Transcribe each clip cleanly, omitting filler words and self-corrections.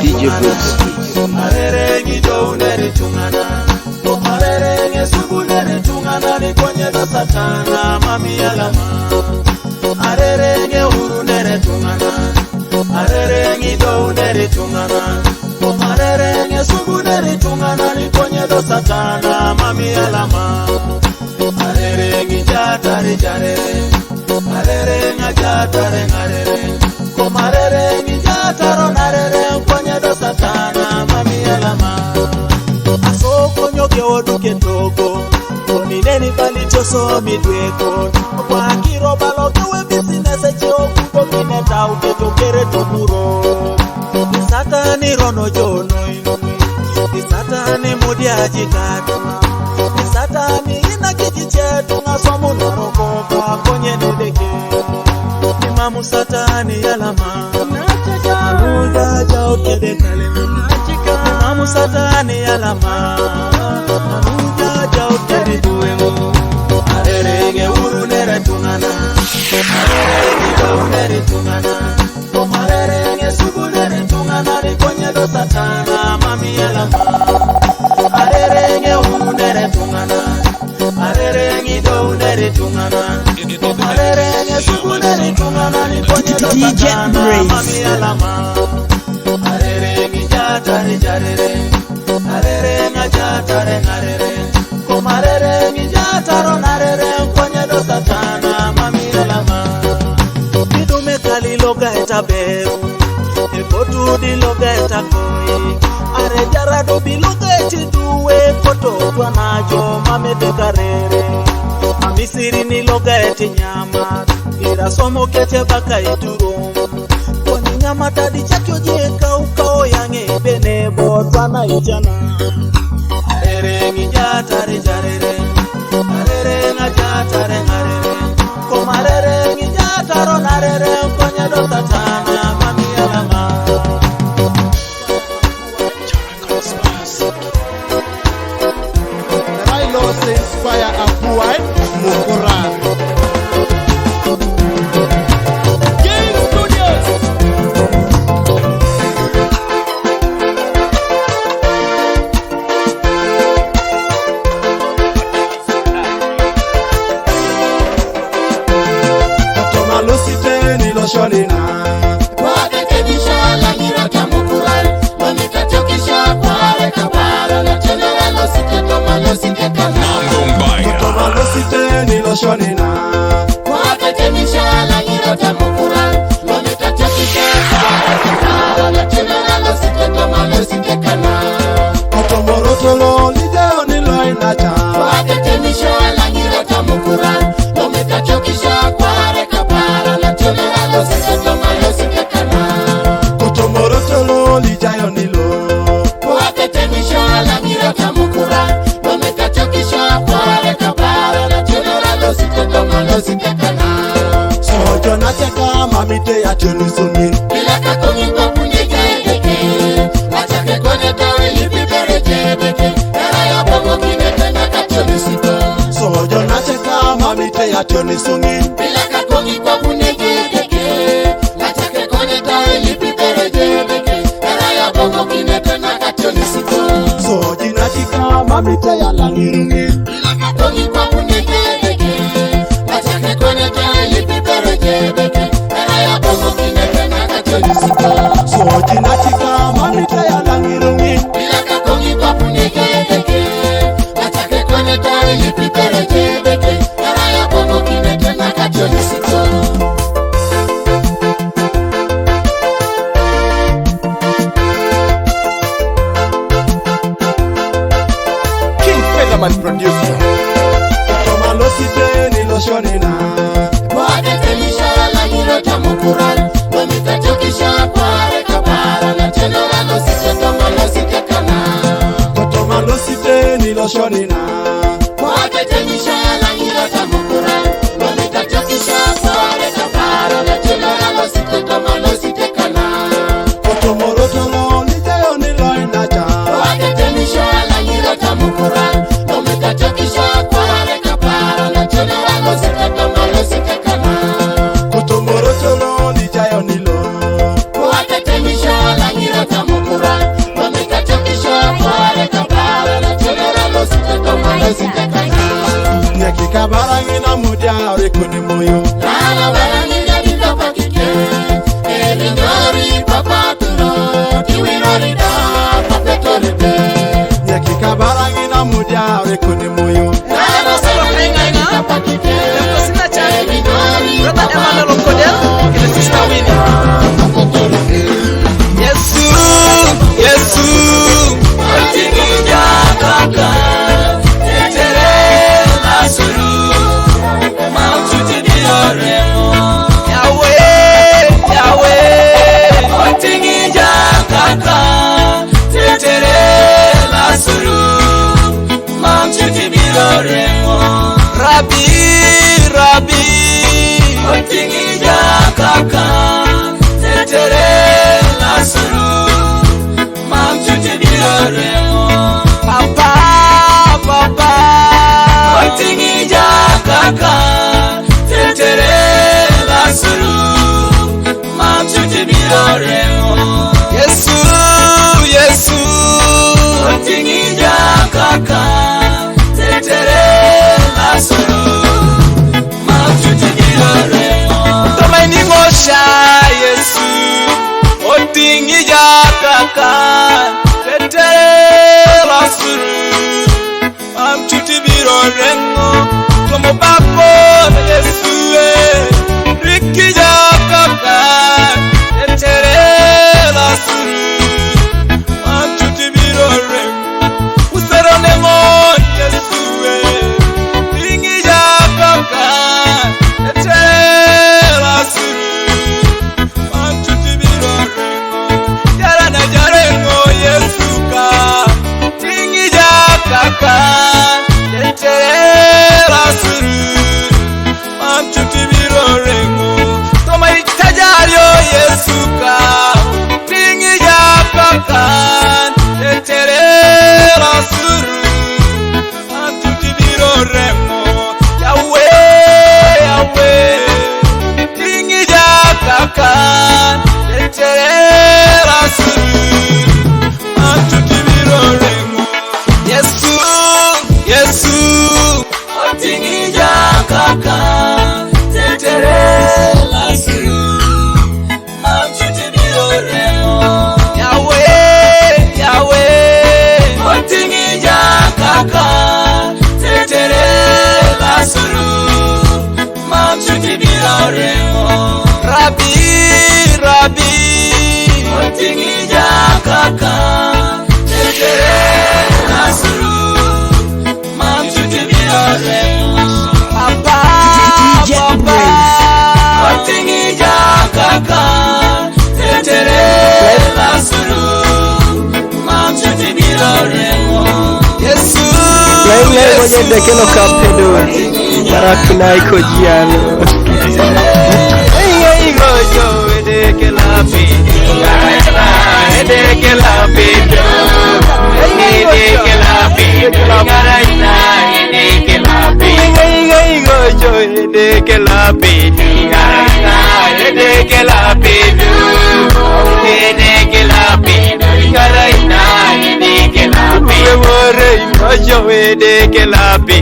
DJ Brooks. Arere ngido unere tungana, arere ngesubu nere tungana ni kwenye do satana mami alama. Arere nge uru nere tungana, arere ngido unere tungana, arere ngesubu nere tungana ni kwenye do satana mami alama. Arere ngijatare jarere, arere ngajatare ngarere, komarere ngijataro narere kwenye do satana mami alama. Asoko nyoke oduke togo, konineni balichoso midweko, kwa kiroba lokewe business cheo kudomine tauke tokere tokuro. Ni satani rono jono inumi, ni satani mudi ajitatu, ni satani ina kijichetu ngasomu narokoka kwenye nedeke. Ni mamu satani alama, naruda jao kede kalema. Mamu satani alama, naruda jao kede duemo. Arere nge uru nere tungana, arere nge nere tungana, arere nge subu nere tungana ni kwenye do satana mami alama. Arere nge uru nere tungana, arere nge nere tungana, arere nge subu nere tungana ni kwenye do satana mami alama. Arere nge jatare jarere, arere nge jatare narere, komarere nge jataro narere kwenye do satana mami alama. Kidume kali loga etaberu, ekotu di loga etakoi, are jarado biloga etiduwe koto tuanajo mame dekarere. Amisiri ni loga etinyama, ira somo kete baka iturum, koni nyama tadi chakyo jeka ukao yange bene botwana ijana. Arere ngijatare jarere, arere ngajatare ngarere, komarere ngijataro narere kwenye do satana mami alama. Railo se inspire Apuai Mukoran. Game Studios. Toma Lucite ni lo shonina. Wade kedisha la nyirata mukurai, mamita chokisha pare kabara la chenera lo sike toma lo sike kana. Toma Lucite ni lo shonina. Wade kedisha la nyirata mukurai, mamita chokisha pare kabara la chenera lo sike toma lo sike kana. Otomorotolo lideo ni lo inacha. Wade kedisha la nyirata mukurai, mamita chokisha pare kabara la chenera lo sike toma lo sike kana. Otomorotolo lijayo ni lo. Waketemisha la nyirata mukura, wameta chokisha pare kabara la chenera lo sike toma lo sike kana. Sojo na cheka mamite ya chenu sungin. Bila kakongi kwa punike deke, achake kone tawe lipi bere jebeke, era ya bongo kine tena kachoni siko. Sojo na cheka mamite ya chenu sungin. Bila kakongi kwa punike deke, achake kone tawe lipi bere jebeke, era ya bongo kine tena kachoni siko. Soji na cheka mamite ya langirungi. Bila kakongi kwa punike deke, achake kone tawe lipi bere jebeke, era ya bongo kine tena kachoni siko. Soji na cheka mamite ya langirungi. Bila kakongi kwa punike deke, achake kone tawe lipi bere jebeke, era ya bongo kine tena kachoni siko. King Featherman producer. Toma Lucite ni lo shonina. Waketemisha la nyirata mukurai, wamita chokisha pare kabara la chenera lo sike toma lo sike kana. Toma Lucite ni lo shonina. Waketemisha la nyirata mukurai, wamita chokisha pare kabara la chenera lo sike toma lo sike kana. Otomorotolo lideo ni lo inacha. Waketemisha la nyirata mukurai, wamita chokisha pare kabara la chenera lo sike toma lo sike kana. Otomorotolo lijayo ni lo. Waketemisha la nyirata mukurai, kaka tetere lasuru machuti birore tomaini ngosha Yesu otingi ja kaka tetere lasuru machuti birore como bako Yesu riki ja kaka tetere lasuru machuti birore userone mon Yesu tingi ja kaka tetere lasuru machuti birore yara na jarengo Yesu ka tingi ja kaka tetere lasuru machuti birore toma itajario Yesu ka tingi ja kaka tetere lasuru machuti birore Yahweh Yahweh tingi ja kaka tetere lasuru machuti birore Yesu Yesu otingi ja kaka tetere lasuru machuti birore Yahweh Yahweh otingi ja kaka tetere lasuru machuti birore Rabbi Rabbi otingi ja kaka tetere lasuru machuti birore Papa Papa otingi ja kaka tetere lasuru machuti birore Yesu Yesu dekelo kapedo karakina iko jiano Hey gojo dekela pe ngara dekela pe dekela pe ngara dekela pe gojo dekela pe ngara dekela pe dekela pe ngara dekela pe wore gojo dekela pe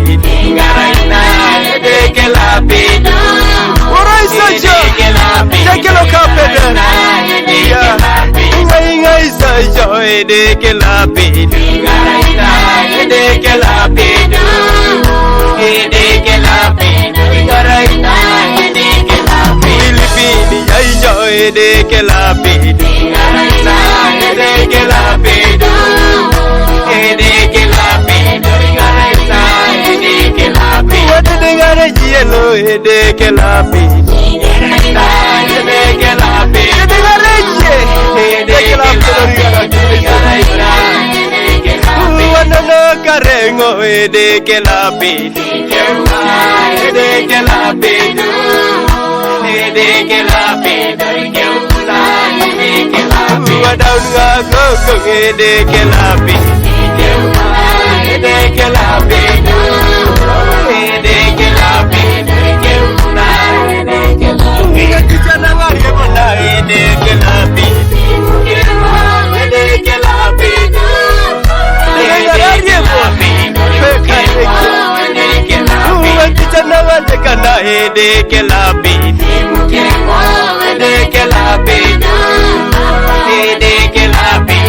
ngara dekela pe Orai saja dekelo kapedo ya ngai saja dekela pe dekela pe dekela pe ngara dekela pe Filipini ai joy dekela pe dekela pe dekela pe ngara dekela pe wade ngara jielo dekela pe dekela pe dekela pe wanana karengo dekela pe dekela pe dekela pe wadaun ngago dekela pe dekela pe dekela pe kijana ngari bona dekela pe dekela pe kijana wale kana dekela pe dekela pe dekela pe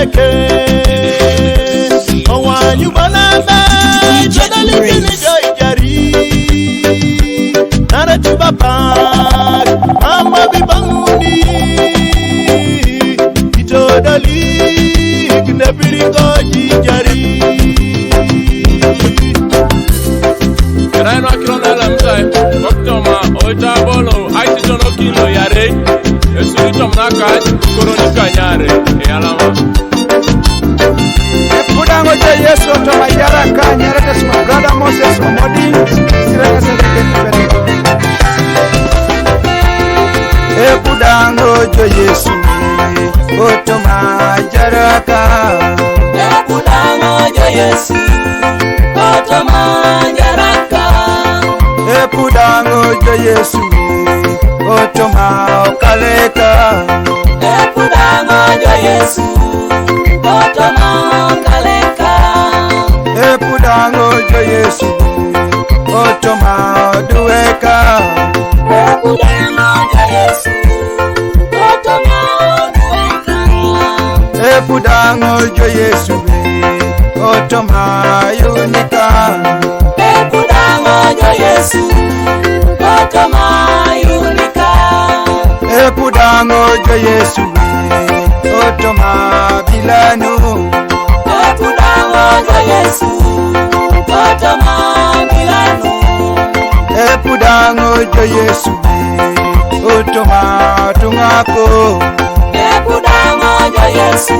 Chineke Owanyu banana Jadali kini joijari Nara chubapa Mama bibanguni Itodali Kine piringo jijari Keraino akirona la mzai Waktoma oita bolo Aiti jono kilo yare Esurito mnaka Koroni kanyare alama Epudango je Yesu to majara kanyare tes my brother Moses Omodi Siranga sendeke Epudango je Yesu to majara ka Epudango je Yesu to majara ka Epudango je Yesu to maokaleka Epudango je Yesu to maokaleka Epudango je Yesu to maodueka Epudango je Yesu to maodueka Epudango je Yesu to mayunika Epudango je Yesu to mayunika Epudango je Yesu to mabilanu Epudango je Yesu to mabilanu Epudango je Yesu to matungako Epudango je Yesu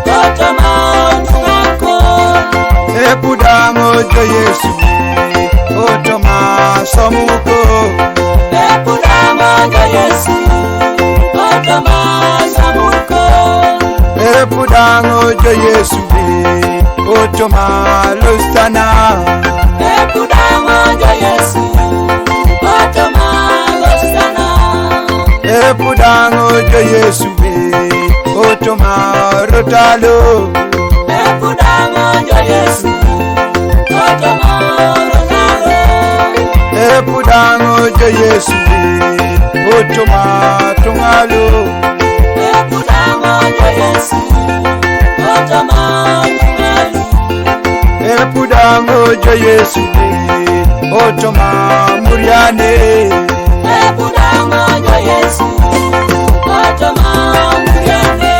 to matungako Epudango je Yesu to masomuko Epudango je Yesu to masamuko Epudango je Yesu to malustana Epudango je Yesu to malustana Epudango je Yesu to marotalo Epudango je Yesu to marotalo Epudango je Yesu to matungalo Epudango je Yesu to matungalo Epudango je Yesu to mamuriane Epudango je Yesu to mamuriane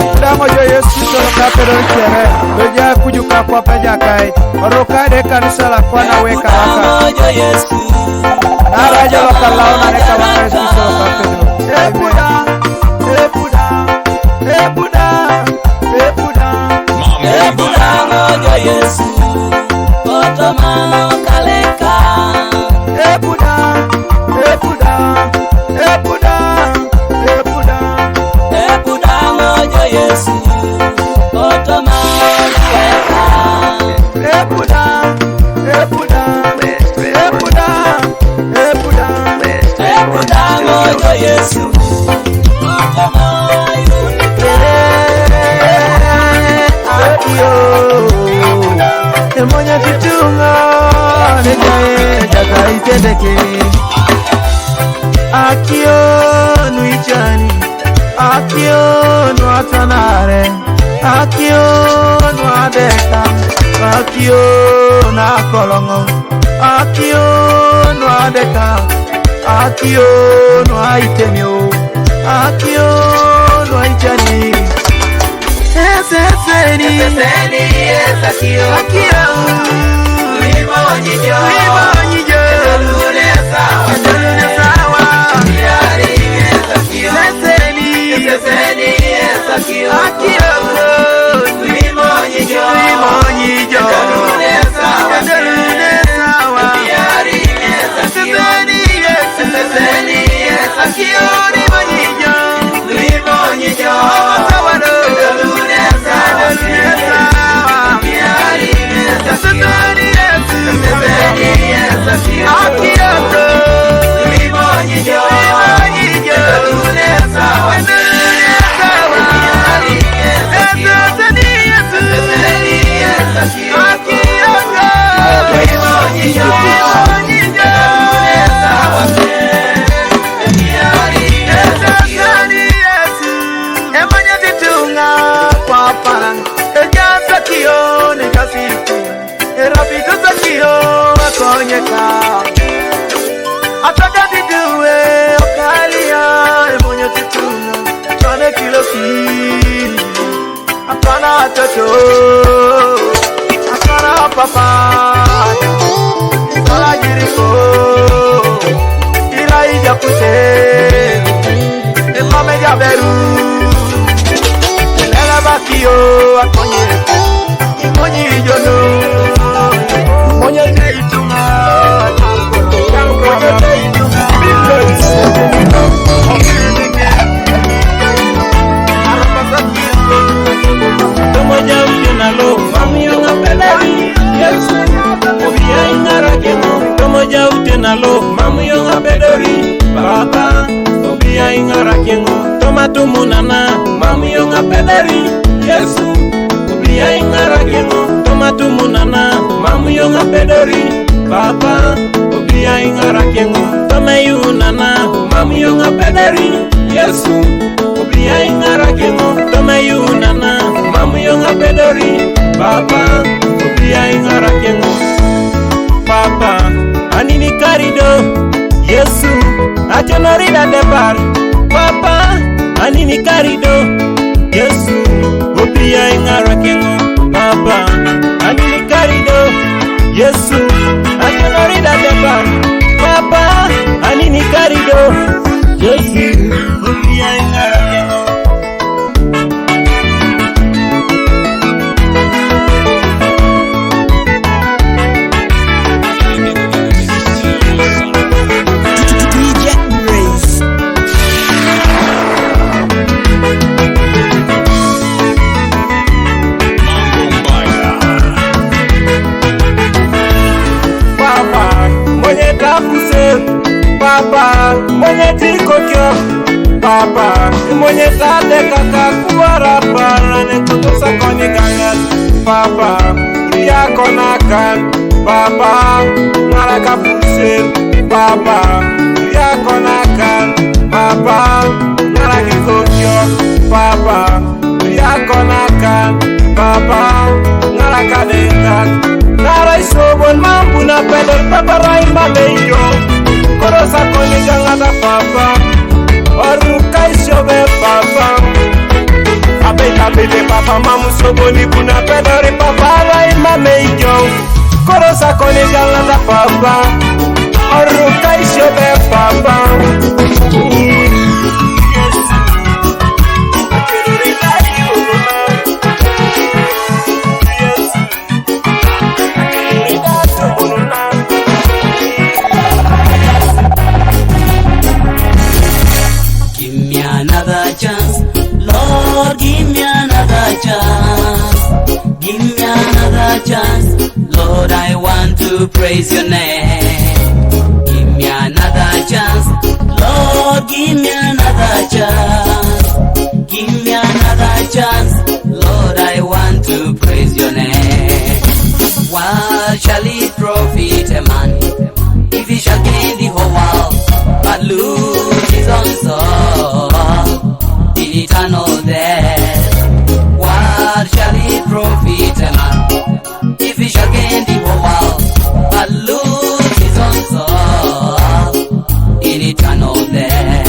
Epudango je Yesu to kapero kere beja kujuka kwa peja kai orokade kanisa la kwana weka haka Epudango je Yesu Naraja wakalaona neka waka Yesu to kapero Epudango je Yesu to maokaleka Epudango je Yesu to maokaleka Epudango je Yesu to Emonya kitunga nejae jaga itendeke Akio nuichani Akio nuatanare Akio nuadeka Akio nakolongo Akio nuadeka Akio nuaitemio Akio nuaichani Eseseni Akio Limonyijo Lune sawa Eseseni Akio Limonyijo Lune sawa Eseseni Akio Limonyijo Akio Akana toto, akana papa, Sala jiriko, ila ija kuse, Emame jaberu, Lela bakio, akonye, Imonyi ijono, Monye teitunga, Monye teitunga, Tomo jam tenalo, mami yonga pedari, Yesu, obia ingara kengo. Tomo jam tenalo, mami yonga pedari, Baba, obia ingara kengo. Toma tumunana, mami yonga pedari, Yesu, obia ingara kengo. Toma tumunana, mami yonga pedari, Baba, obia ingara kengo. Toma yunana, mami yonga pedari, Yesu, obia ingara kengo. Toma yunana, mami yonga pedari, Baba, obia ingara kengo. Papa, anini karido, Yesu, achonorida debar. Papa, anini karido, Yesu, obia ingara kengo. Papa, anini karido, Yesu, achonorida debar. Papa, anini karido, Yesu, obia ingara kengo. Papa, mwenye tikokyo, Papa, mwenye tade kaka kuwara para ne kutusa koni gangat. Papa, ria konakan, Papa, ngaraka pusir. Papa, ria konakan, Papa, ngaraki kokyo. Papa, ria konakan, Papa, ngaraka dekat. Narai sobon mampu na pedor Papa rai mabeyo. Korosa koni gangata Papa, orukai shobe Papa. Abeta bete Papa mamu soboni buna pedori Papa rai mameyo. Korosa koni gangata Papa, orukai shobe Papa. Chance, Lord, I want to praise your name. Give me another chance, Lord, give me another chance. Give me another chance, Lord, I want to praise your name. What shall it profit a man if he shall gain the whole world but lose his own soul in eternal death? What shall it profit a man if he shall gain the whole world but lose his own soul in eternal death?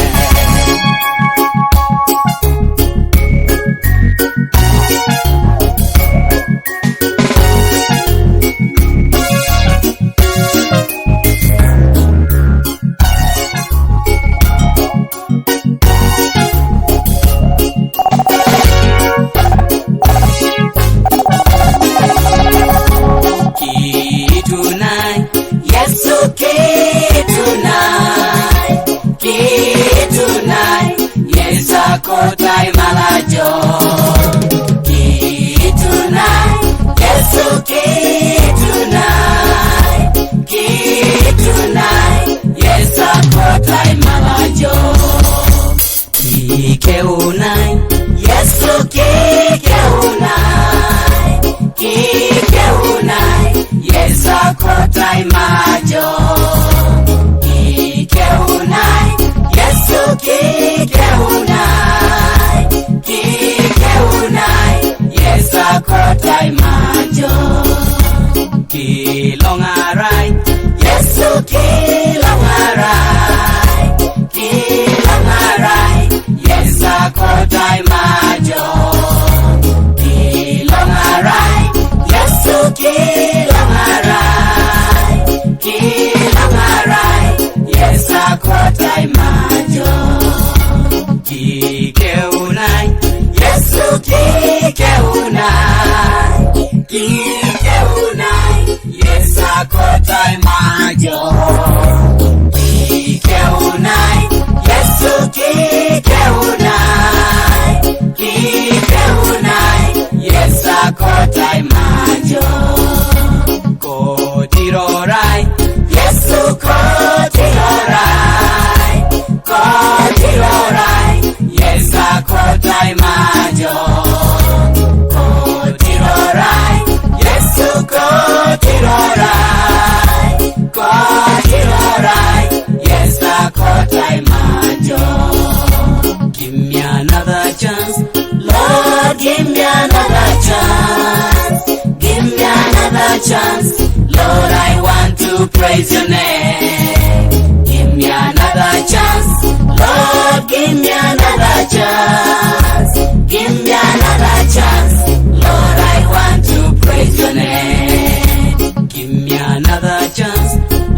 praise your name. Give me another chance, Lord, give me another chance. Give me another chance, Lord, I want to praise your name. Give me another chance,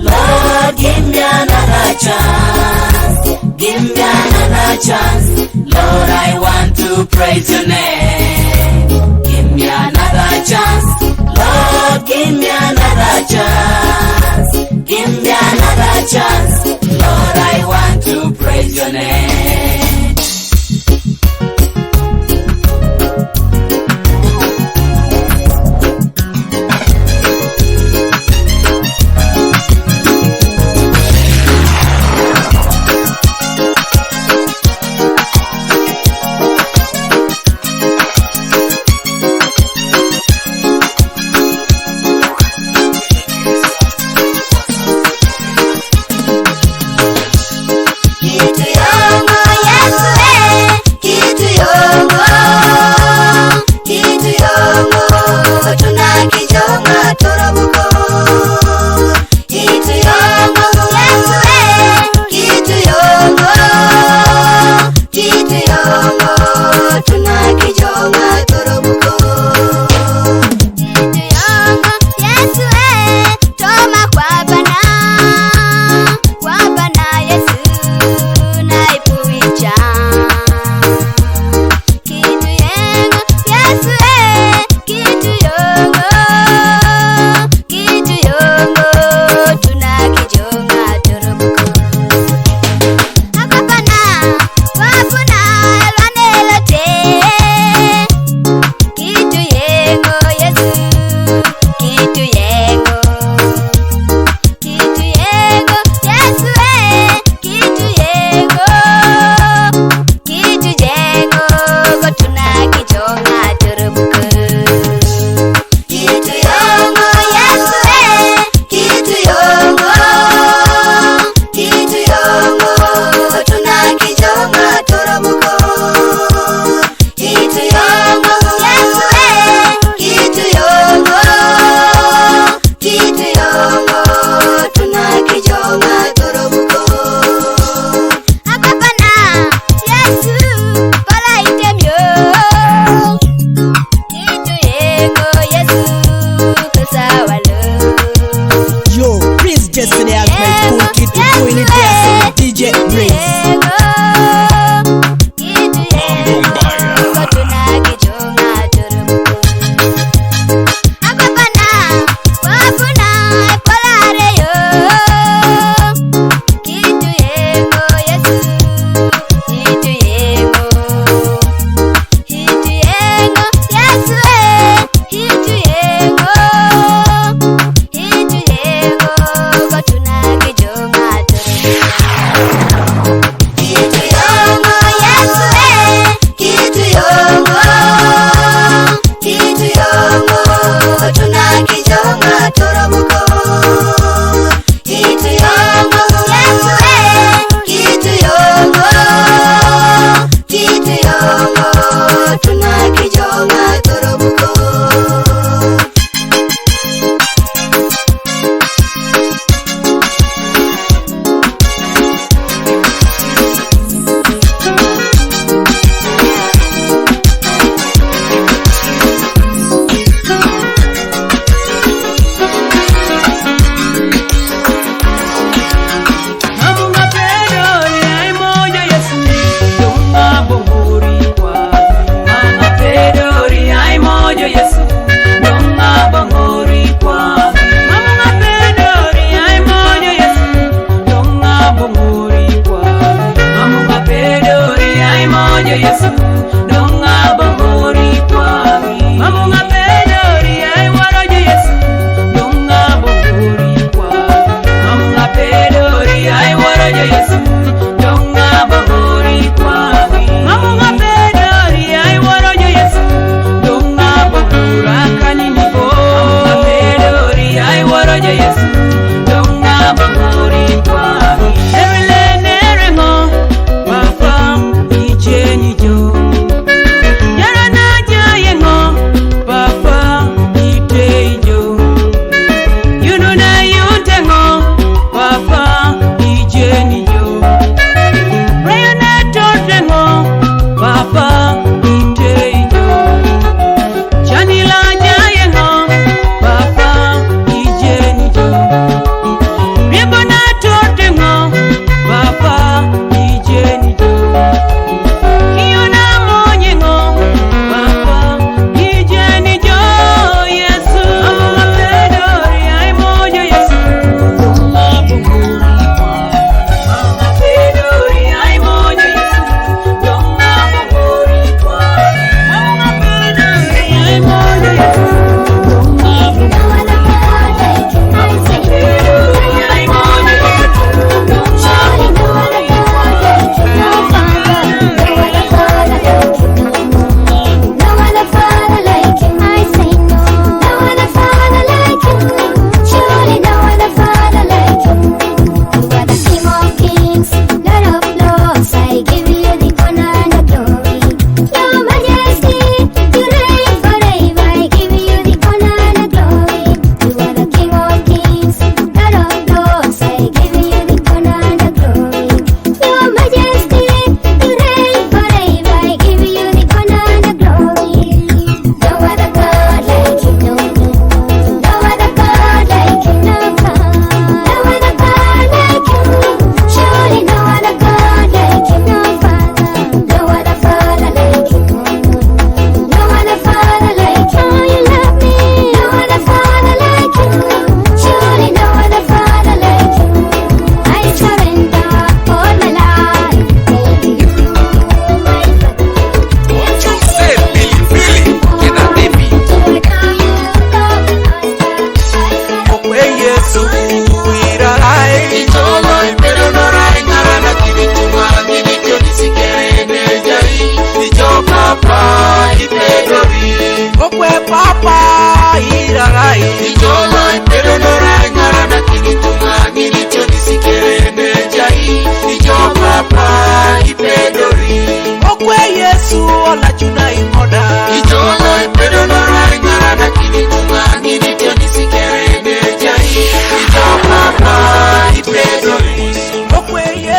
Lord, give me another chance. Give me another chance, Lord, I want to praise your name. Give me another chance, Lord, give me another chance. Give me another chance, Lord, I want to praise your name. Every lane, every home, my farm, each and each.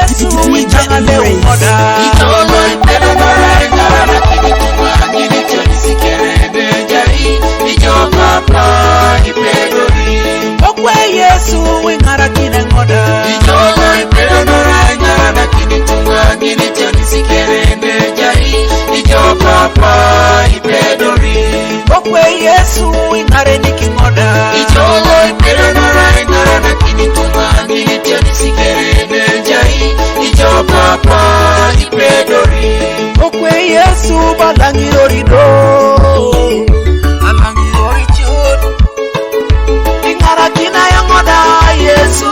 Yesu witangane umoda. Ijono ipero norai ngara kinituma nginicho nisikerende jai. Ijo papa ipedori. Okwe Yesu wingara kine ngoda. Ijono ipero norai ngara kinituma nginicho nisikerende jai. Ijo papa ipedori. Okwe Yesu wingare nikingoda. Ijono ipero norai ngara kinituma nginicho nisikerende jai. Ijo papa ipedori. Okwe Yesu balangirori do. Balangirori chud. Ingara kina yangoda Yesu.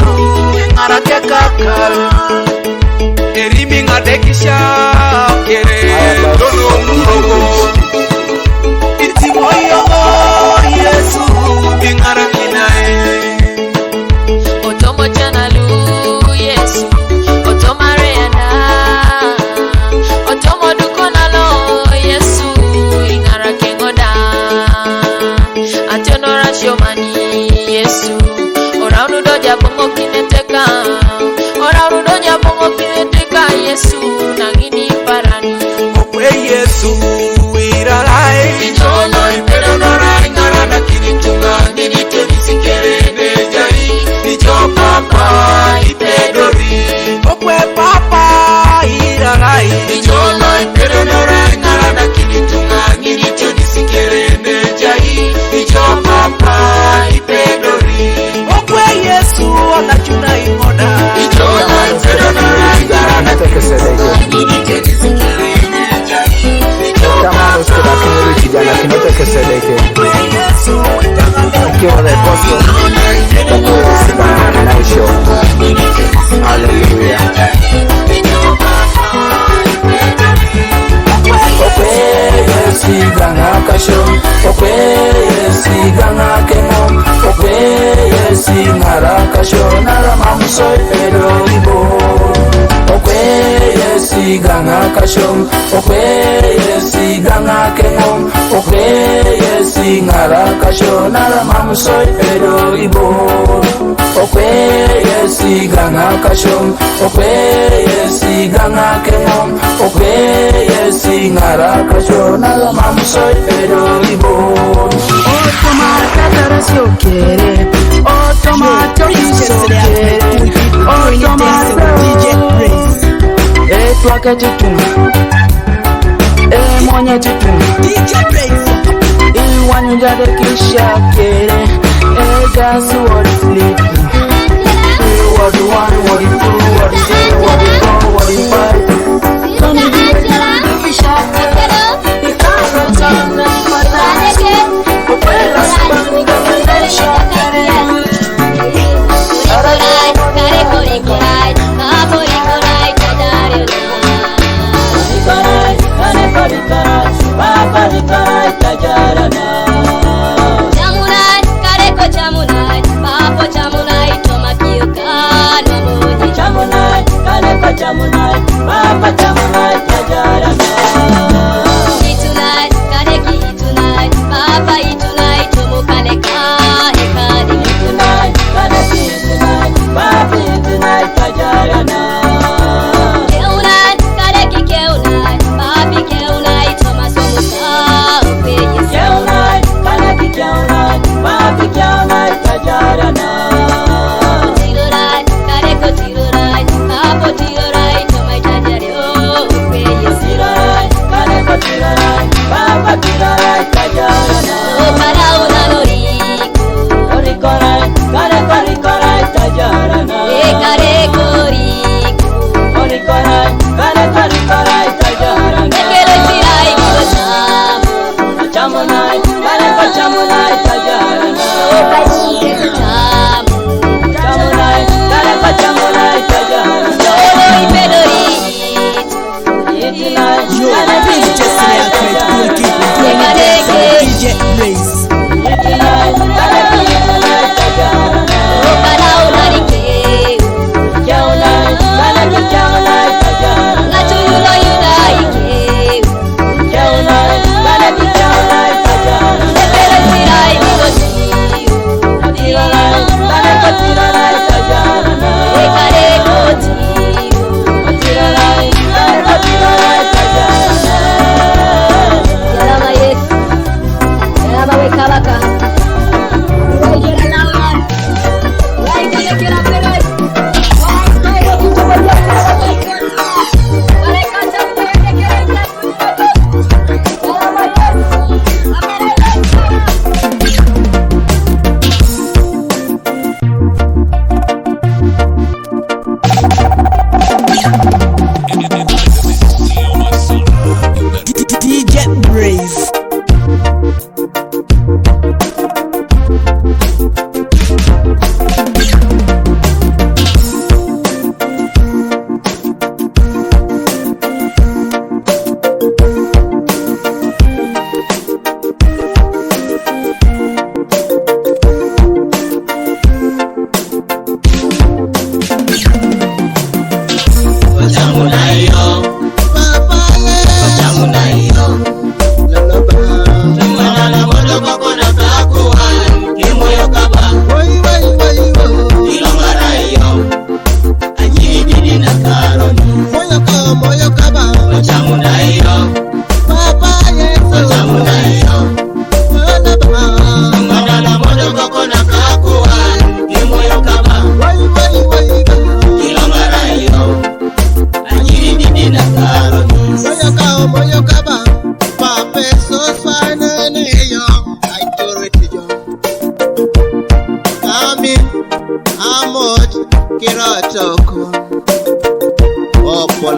Ingara kekakal. Erimi ngadekisha kere. Dono murogo. Iti moyo Yesu. Ingara kinae. Otomo chanalu Yesu, otomo reana, otomo dukonalo Yesu, ingara kengoda. Ationora shomani Yesu, oraunu doja bongo kineteka, oraunu doja bongo kineteka Yesu, nangini parani. Okwe Yesu irarai. Ijono ipero norai ngara kinituma nginicho nisikerende jai. Ijo papa ipedori. Okwe papa irarai. Ijono ipero norai ngara kinituma nginicho nisikerende jai. Ijo papa ipedori. Okwe Yesu anachuna ingoda. Ijono ipero norai ngara kinituma nginicho nisikerende jai. Ijo Kama uskura kinuri kijana kinote kesedeke. Okwe Yesu witangane Kiwa the gospel. Takuwa sibana na isho. Hallelujah. Okwe Yesu ganga kasho. Okwe Yesu ganga kemo. Okwe Yesu ngara kasho. Nara mamusoy pero ibo. Okwe Yesu ganga kasho. Okwe Yesu ganga kemo. Okwe Yesu ngara kasho. Nara mamusoy pero ibo. Okwe Yesu ganga kasho. Okwe Yesu ganga kemo. Okwe Yesu ngara kasho. Nara mamusoy pero ibo. Automata tarasiokere, automata isokere, automata etwake tutum, monye tutum, iwanyujade kishakere, gasi what is little, what the one, what the two, what the three, what the four, what the five.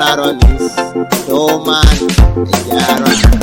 Carolis, Doman, Jaron.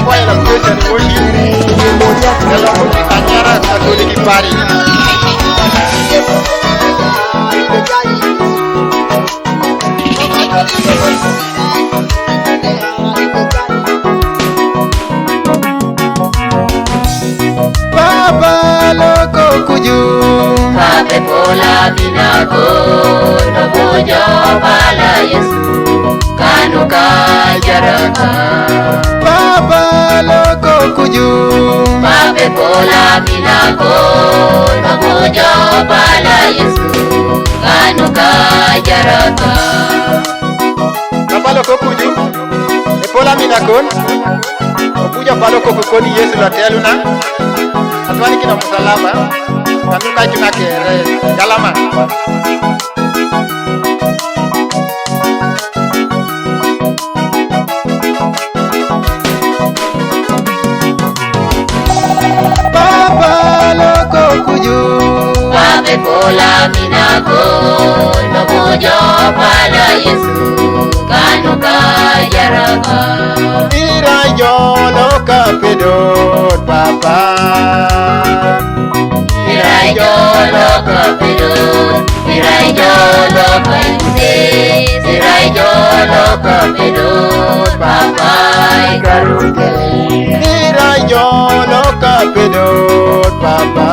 kwa ila kuweza ni moja kalau anyara Katolik Pari. Baba loko kuju Pape pola binago Nobojo bala Yesu Kanuka jaraka Baba loko kuju Pape pola binago Nobojo bala Yesu Kanuka jaraka Baba loko kuju Epola minakon Opuja balo kukukoni Yesu la teluna Atwani kina musalaba Kanuka chuna kere Galama Baba loko kuju Pape pola binago Nobojo bala Yesu Kanuka jaraka Ira yolo kapedot Papa Mirai jolo kapedot Mirai jolo kaimse Mirai jolo kapedot Papa ikarukele Ira yolo kapedot Papa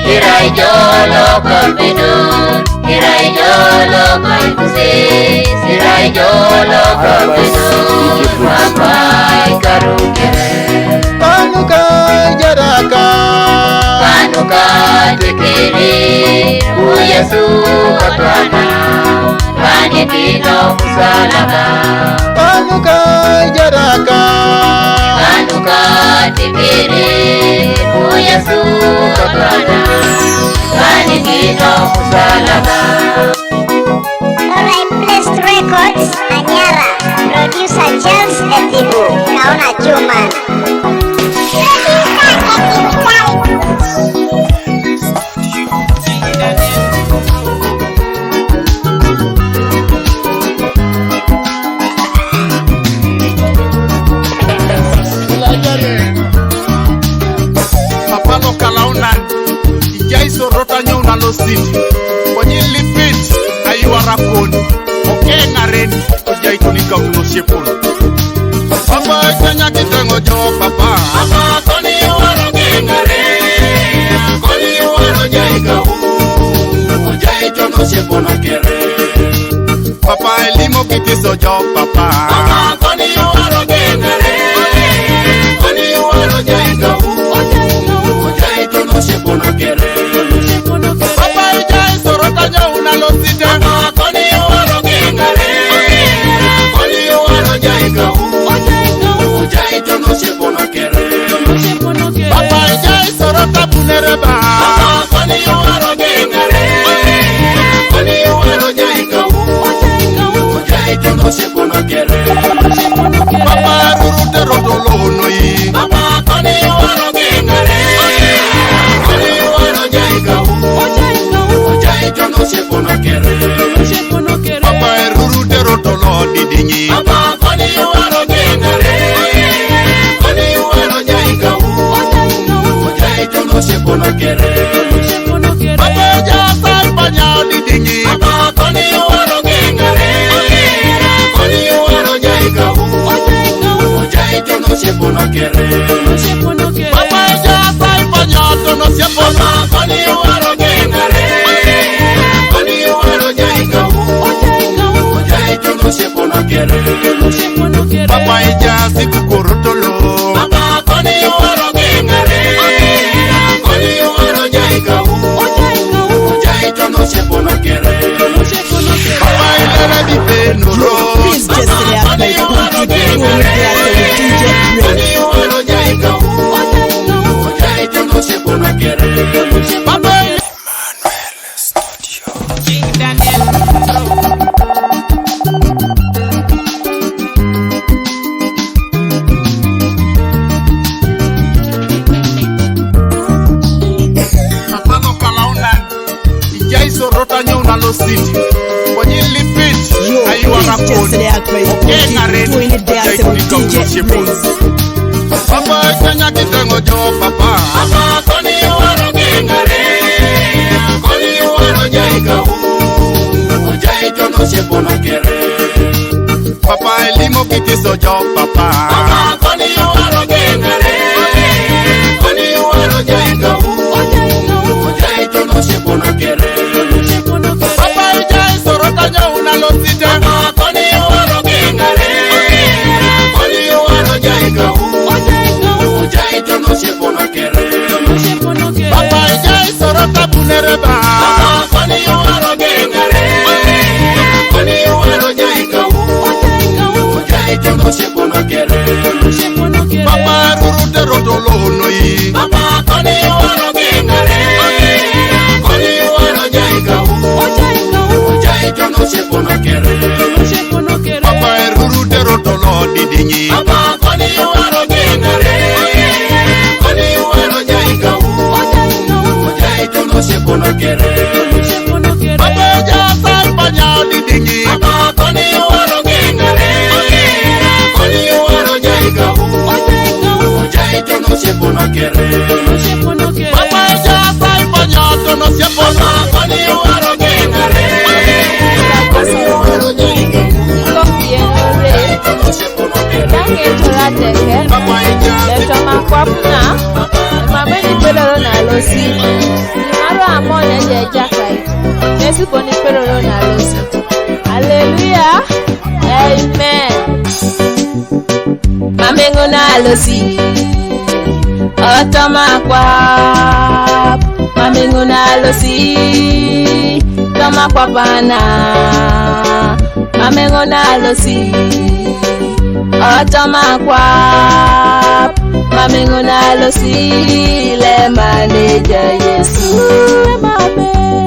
Mirai jolo kapedot Mirai jolo kaimse Mirai jolo kapedot Papa ikarukele Kanuka jaraka Kanuka tekeri Yesu katwana Rani dino musalaba Kanuka jaraka Kanuka tekeri Yesu katwana Rani dino musalaba. Alright, Blessed Records, Anyara, producer Charles Etibu, Kaona Chuma. Papalo kalauna Ijaiso rota nyuna lo city Kwenye lipit ayuara koni Oke ngareni Ujaitu nika utuno shepon Papa janya kitengo jo papa Papa koni yuaro gengare Koni yuaro jaika Ujaitu no shepon akere Papa elimo kitiso jo papa Papa koni yuaro gengare Koni yuaro jaika Ujaitu no shepon akere Papa ijai sorota nyauna lo site Koni yuaro gengare Koni yuaro jaika Ujaitu no shepon akere Papa ijai sorota bunereba Koni yuaro gengare Koni yuaro jaika Ujaitu no shepon akere Papa rurute rotolo noi Papa koni yuaro gengare Koni yuaro jaika Ujaitu no shepon akere Papa rurute rotolo didinyi Papa koni yuaro gengare Koni yuaro jaika Ujaitu no shepon akere Papa jasa panya didinyi Papa koni yuaro gengare Koni yuaro jaika Ujaitu no shepon akere Papa jasa panya no shepon Koni yuaro gengare Koni yuaro jaika Ujaitu no shepon akere Papa ijasi kukurutolo Papa koni yuaro gengare Koni yuaro jaika Ujaitu no shepon akere Papa ilere dipe nuro Koni yuaro gengare Koni yuaro jaika Ujaitu no shepon akere Papa city. Kwenye lipit ayuara Papa kanya kitengo jo papa. Papa koni waro gengare, koni waro jaika hu, jaika no sepona kere. Papa elimo kitiso jo papa. Papa koni waro gengare, koni waro jaika hu, jaika no sepona kere. Papa jai sorota jo unalosite. Papa koni waro gengare, koni waro jaika hu. No se pone querer. Papa jai sorota bunereba. Papa koni waro gengare, koni waro jaika hu, jaika no se pone querer. Papa rurute rotolo noi. Papa koni waro gengare, koni waro jaika hu, jaika no se pone querer. Papa rurute rotolo didingi. Papa koni waro gengare, koni waro jaika hu, jaika no se pone querer. Papa jasa panya didingi. Papa koni waro gengare, koni waro jaika hu, jaika no se pone querer. Papa jasa panya tono siapona. Papa koni waro gengare, koni waro jaika hu, jaika no se pone querer. Papa leto makwapna mameni pedoro na losi maro amone je jakai Yesu koni pedoro na losi. Hallelujah, amen. Mamengo na losi otoma kwa mamengo na losi toma kwa pana mamengo na losi otoma kwa mamengo na losi le manager Yesu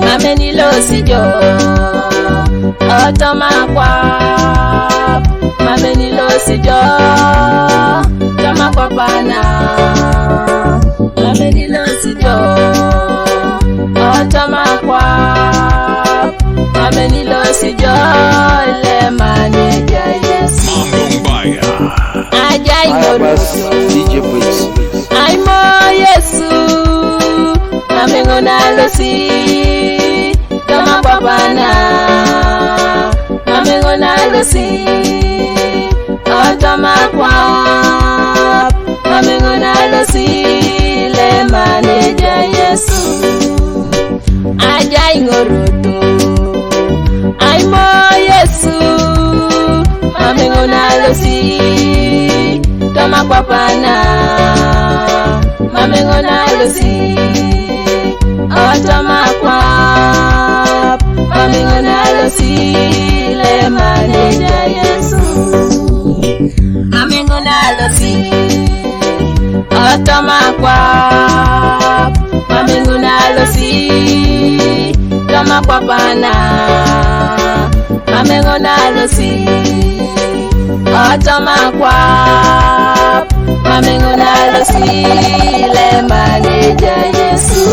mame ni losi jo otoma kwa mame ni losi jo toma kwa pana mame ni losi jo otoma kwa mame ni losi jo le manager Yesu ajai ngoroso aimo Yesu mamengo na losi kama papana mamengo na losi otoma kwa mamengo na losi le manager Yesu ajai ngoroto aimo Yesu mamengo na losi toma papana mamengo na losi otoma kwa mamengo na losi le manager Yesu mamengo na losi otoma kwa mamengo na losi toma papana mamengo na losi otoma kwa mamengo na losi le manager Yesu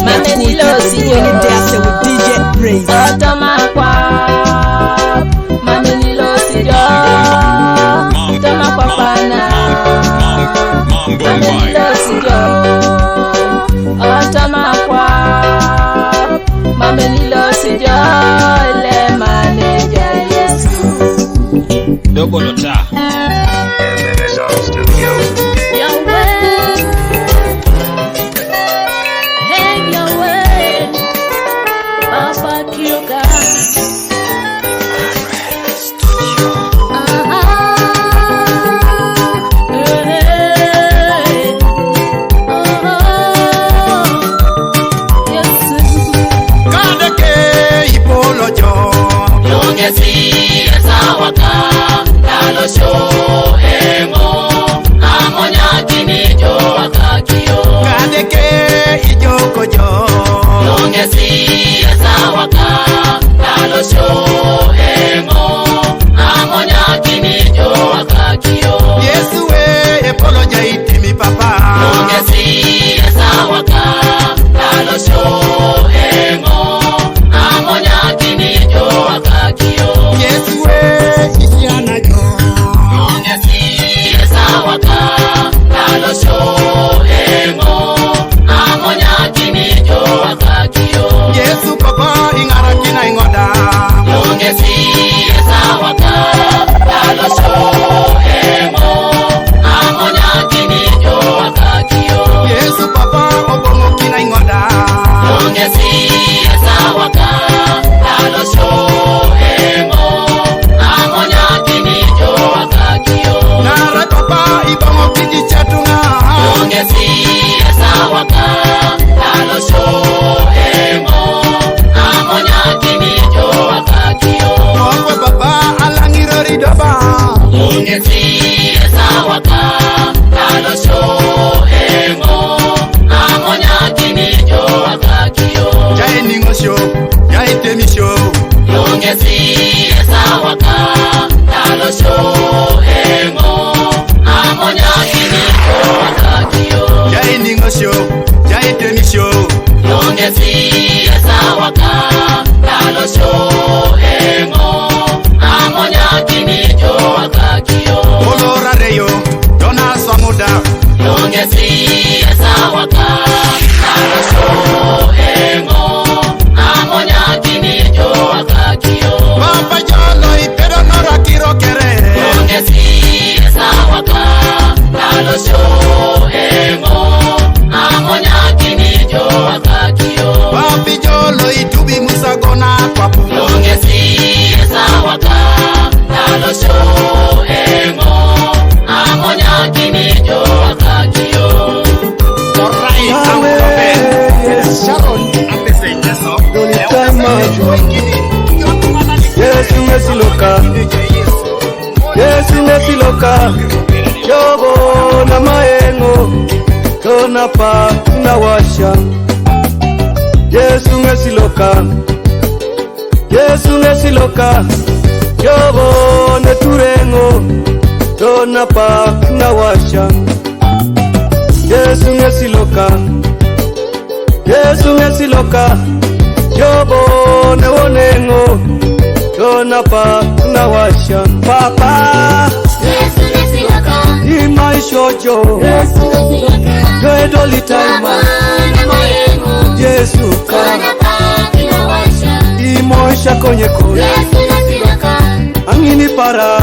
mame ni losi otoma kwa mame ni losi jo toma kwa pana mame ni losi jo otoma kwa mame ni losi jo le manager Yesu Dogo Lota. Show Yongesi esawaka Talosho emo Amonya kinijo wakakio Jai ningosho, jai temisho. Yongesi esawaka Talosho emo Amonya kinijo wakakio Jai ningosho, jai temisho. Yongesi esawaka Talosho emo Amonya kinijo wakakio Olora reyo, dona samuda. Yongesi esawaka Talosho emo Amonya kinijo wakakio Papa jalo ipero nora kiro kere. Yongesi esawaka Talosho emo Amonya kinijo wakakio Papi jolo itubi musagona papu. Yongesi esawaka Talosho emo Amonya kinijo wakakio Orai amrobe. Sharon apese nyeso. Yesu mesiloka, Yesu mesiloka, Yobo na maengo, Tona pa na washa. Yesu mesiloka, Yesu mesiloka, Yobo ne turengo, Tona pa na washa. Yesu mesiloka, Yesu mesiloka, Yobo ne wonengo, Tona pa na washa. Papa Yesu nesiloka, imaishojo Yesu nesiloka, Gedoli taima na mayengo, Yesu ka Tona kina washa. Imoisha konyeko Yesu nesiloka, Angini para